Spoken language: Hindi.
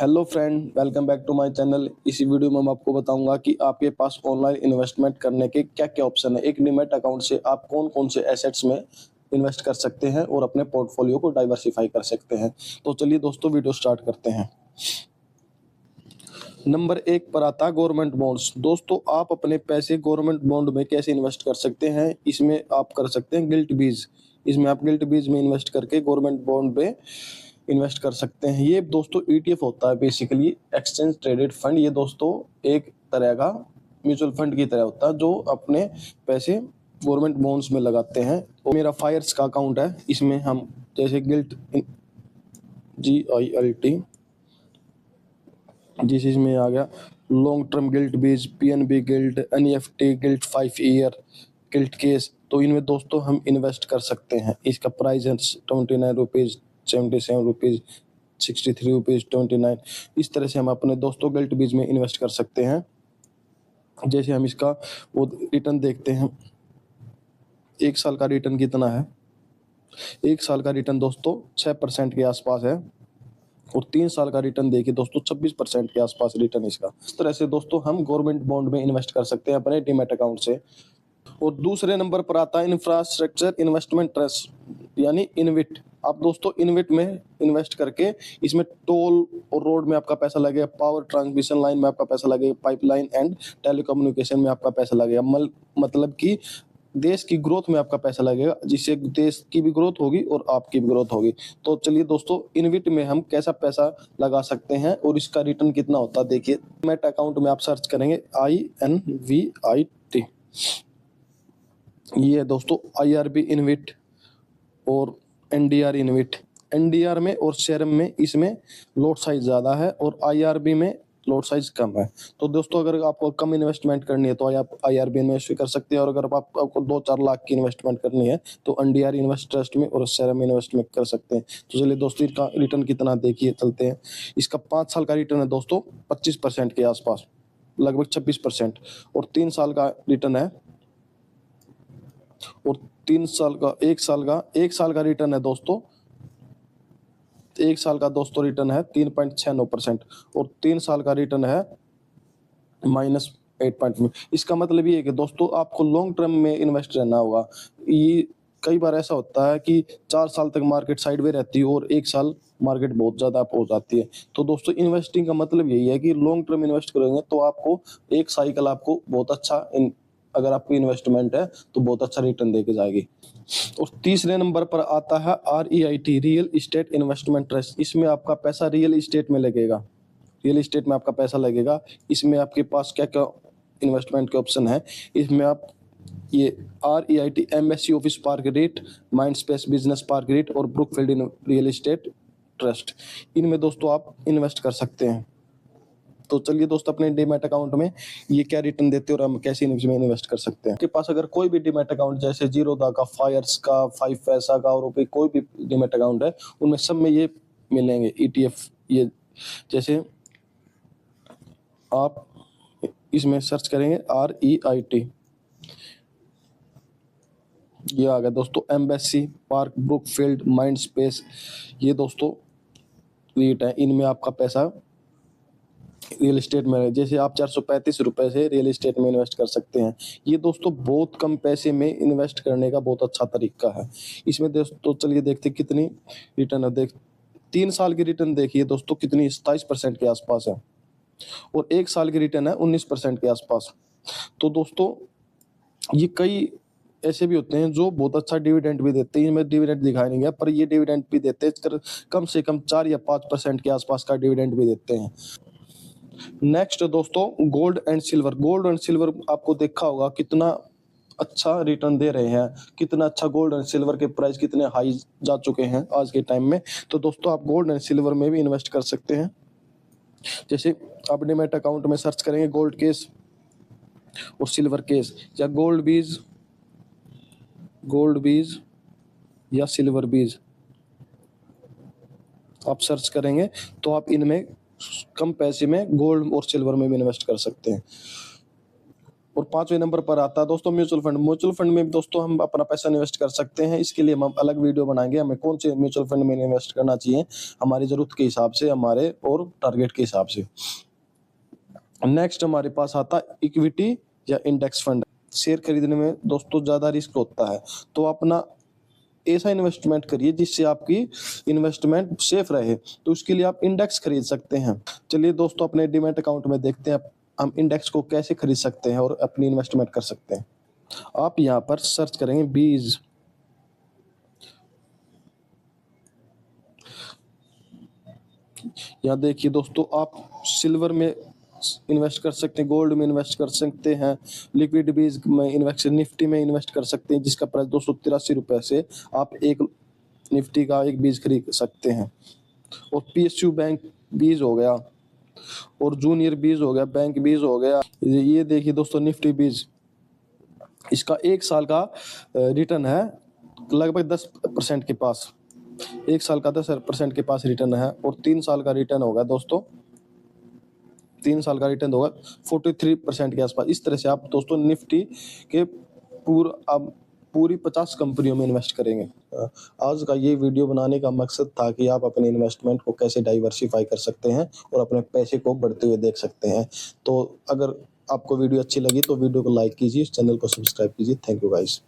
Hello friend, welcome back to my channel. इसी वीडियो में मैं आपको बताऊंगा कि आपके पास ऑनलाइन इन्वेस्टमेंट करने के क्या क्या ऑप्शन है। एक डीमैट अकाउंट से आप कौन कौन से एसेट्स में इन्वेस्ट कर सकते हैं और अपने पोर्टफोलियो को डाइवर्सिफाई कर सकते हैं। तो चलिए दोस्तों, वीडियो स्टार्ट करते हैं। नंबर 1 पर आता है गवर्नमेंट बॉन्ड्स। दोस्तों, आप अपने पैसे गवर्नमेंट बॉन्ड में कैसे इन्वेस्ट कर सकते हैं। इसमें आप कर सकते हैं गिल्ट बीज। इसमें आप गिल्ट बीज में इन्वेस्ट करके गवर्नमेंट बॉन्ड पे इन्वेस्ट कर सकते हैं। ये दोस्तों ईटीएफ होता है, बेसिकली एक्सचेंज ट्रेडेड फंड। ये दोस्तों एक तरह का म्यूचुअल फंड की तरह होता है जो अपने पैसे गवर्नमेंट बॉन्ड्स में लगाते हैं। और मेरा फायर्स का अकाउंट है, इसमें हम जैसे गिल्ट GILT जिस इसमें आ गया लॉन्ग टर्म गिल्ट बीज, PNB guilt, NEFT guilt, 5 year guilt case. तो इनमें दोस्तों हम इन्वेस्ट कर सकते हैं। इसका प्राइस है 29 रुपीज़, 77 रुपीज़, 63 रुपीज़, 29। इस तरह से हम अपने दोस्तों गिल्ट बीज में इन्वेस्ट कर सकते हैं। जैसे हम इसका वो रिटर्न देखते हैं, 1 साल का रिटर्न कितना है। 1 साल का रिटर्न दोस्तों 6% के आसपास है और 3 साल का रिटर्न देखिए दोस्तों 26% के आसपास रिटर्न इसका। इस तरह से दोस्तों हम गवर्नमेंट बॉन्ड में इन्वेस्ट कर सकते हैं अपने डीमैट अकाउंट से। और दूसरे नंबर पर आता है इंफ्रास्ट्रक्चर इन्वेस्टमेंट ट्रस्ट, यानी इनविट। आप दोस्तों इनविट में इन्वेस्ट करके इसमें टोल और रोड में आपका पैसा लगेगा, पावर ट्रांसमिशन लाइन में आपका पैसा लगेगा, पाइपलाइन एंड टेलीकम्युनिकेशन में आपका पैसा लगेगा। मतलब कि देश की ग्रोथ में आपका पैसा लगेगा, जिससे देश की भी ग्रोथ होगी और आपकी भी ग्रोथ होगी। तो चलिए दोस्तों, इनविट में हम कैसा पैसा लगा सकते हैं और इसका रिटर्न कितना होता है देखिए। डीमैट अकाउंट में आप सर्च करेंगे INVIT। ये है दोस्तों IRB इनविट और NDR इनविट। NDR में और शेयर में इसमें लॉट साइज ज़्यादा है और IRB में लॉट साइज कम है। तो दोस्तों, अगर आपको कम इन्वेस्टमेंट करनी है तो आप IRB इन्वेस्ट कर सकते हैं, और अगर आपको 2-4 लाख की इन्वेस्टमेंट करनी है तो NDR इन्वेस्ट ट्रस्ट में और शेयर में इन्वेस्टमेंट कर सकते हैं। तो चलिए दोस्तों, इसका रिटर्न कितना देखिए चलते हैं। इसका 5 साल का रिटर्न है दोस्तों 25% के आसपास, लगभग 26%। और 3 साल का रिटर्न है, और 3 साल का 1 साल का रिटर्न है दोस्तों। 1 साल का दोस्तों रिटर्न है 3.69% और 3 साल का रिटर्न है -8.5। इसका मतलब ये है कि दोस्तों आपको लॉन्ग टर्म में इन्वेस्ट रहना होगा। ये कई बार ऐसा होता है कि 4 साल तक मार्केट साइडवे रहती है और 1 साल मार्केट बहुत ज़्यादा अप हो जाती है। तो दोस्तों, इन्वेस्टिंग का मतलब यही है कि लॉन्ग टर्म इन्वेस्ट करेंगे तो आपको एक साइकिल आपको बहुत अच्छा अगर आपकी इन्वेस्टमेंट है तो बहुत अच्छा रिटर्न देके जाएगी। और तीसरे नंबर पर आता है REIT, real estate investment trust. इसमें आपका पैसा रियल इस्टेट में लगेगा, रियल इस्टेट में आपका पैसा लगेगा। इसमें आपके पास क्या क्या इन्वेस्टमेंट के ऑप्शन है। इसमें आप ये REIT MSC office park rate, mind space business park rate और ब्रुकफील्ड रियल इस्टेट ट्रस्ट, इनमें दोस्तों आप इन्वेस्ट कर सकते हैं। तो चलिए दोस्तों, अपने डीमैट अकाउंट में ये क्या रिटर्न देते हैं और हम कैसे इसमें इन्वेस्ट कर सकते हैं। आपके पास अगर कोई भी डीमैट अकाउंट जैसे जीरोधा का, फायर्स का, 5 पैसा का और कोई भी डीमैट अकाउंट है, उनमें सब में ये मिलेंगे ETF। ये जैसे आप इसमें सर्च करेंगे REIT, ये आ गया दोस्तों। Embassy park, Brookfield, mind space, ये दोस्तों रीट है। इनमें आपका पैसा रियल इस्टेट में, जैसे आप 435 रुपए से रियल इस्टेट में इन्वेस्ट कर सकते हैं। ये दोस्तों बहुत कम पैसे में इन्वेस्ट करने का बहुत अच्छा तरीका है। इसमें दोस्तों चलिए देखते कितनी रिटर्न है। 3 साल की रिटर्न देखिए दोस्तों कितनी, 27% के आसपास है और 1 साल की रिटर्न है 19% के आसपास। तो दोस्तों, ये कई ऐसे भी होते हैं जो बहुत अच्छा डिविडेंड भी देते हैं। इनमें डिविडेंड दिखाया नहीं गया, पर ये डिविडेंड भी देते हैं, कम से कम 4 या 5% के आसपास का डिविडेंड भी देते हैं। नेक्स्ट दोस्तों, gold and silver. Gold and silver आपको देखा होगा कितना अच्छा रिटर्न दे रहे हैं, कितना अच्छा गोल्ड एंड सिल्वर के प्राइस कितने हाई जा चुके हैं आज के टाइम में। तो दोस्तों, आप गोल्ड एंड सिल्वर में भी इन्वेस्ट कर सकते हैं। जैसे आप डीमैट अकाउंट में सर्च करेंगे गोल्ड केस और सिल्वर केस, या गोल्ड बीज या सिल्वर बीज आप सर्च करेंगे तो आप इनमें कम पैसे में गोल्ड और सिल्वर में भी इन्वेस्ट कर सकते हैं। और 5वें नंबर पर आता है दोस्तों म्यूचुअल फंड। म्यूचुअल फंड में दोस्तों हम अपना पैसा इन्वेस्ट कर सकते हैं। इसके लिए हम अलग वीडियो बनाएंगे, हमें कौन से म्यूचुअल फंड में इन्वेस्ट करना चाहिए, हमारी जरूरत के हिसाब से, हमारे और टारगेट के हिसाब से। नेक्स्ट हमारे पास आता है इक्विटी या इंडेक्स फंड। शेयर खरीदने में दोस्तों ज्यादा रिस्क होता है, तो अपना ऐसा इन्वेस्टमेंट करिए जिससे आपकी इन्वेस्टमेंट सेफ रहे। तो उसके लिए आप इंडेक्स खरीद सकते हैं। चलिए दोस्तों अपने डीमैट अकाउंट में देखते हैं हम इंडेक्स को कैसे खरीद सकते हैं और अपनी इन्वेस्टमेंट कर सकते हैं। आप यहाँ पर सर्च करेंगे बीज, यहाँ देखिए दोस्तों आप सिल्वर में इन्वेस्ट कर सकते हैं, गोल्ड में इन्वेस्ट कर सकते हैं, लिक्विड बीज में इन्वेस्ट, निफ्टी में इन्वेस्ट कर सकते हैं जिसका प्राइस 283 रुपये से आप एक निफ्टी का एक बीज खरीद सकते हैं। और पीएसयू बैंक बीज हो गया, और जूनियर बीज हो गया, बैंक बीज हो गया। ये देखिए दोस्तों निफ्टी बीज, इसका 1 साल का रिटर्न है लगभग 10% के पास, 1 साल का 10% के पास रिटर्न है। और 3 साल का रिटर्न होगा दोस्तों, 3 साल का रिटर्न होगा 43% के आसपास। इस तरह से आप दोस्तों निफ्टी के पूरी 50 कंपनियों में इन्वेस्ट करेंगे। आज का ये वीडियो बनाने का मकसद था कि आप अपने इन्वेस्टमेंट को कैसे डाइवर्सिफाई कर सकते हैं और अपने पैसे को बढ़ते हुए देख सकते हैं। तो अगर आपको वीडियो अच्छी लगी तो वीडियो को लाइक कीजिए, चैनल को सब्सक्राइब कीजिए। Thank you guys.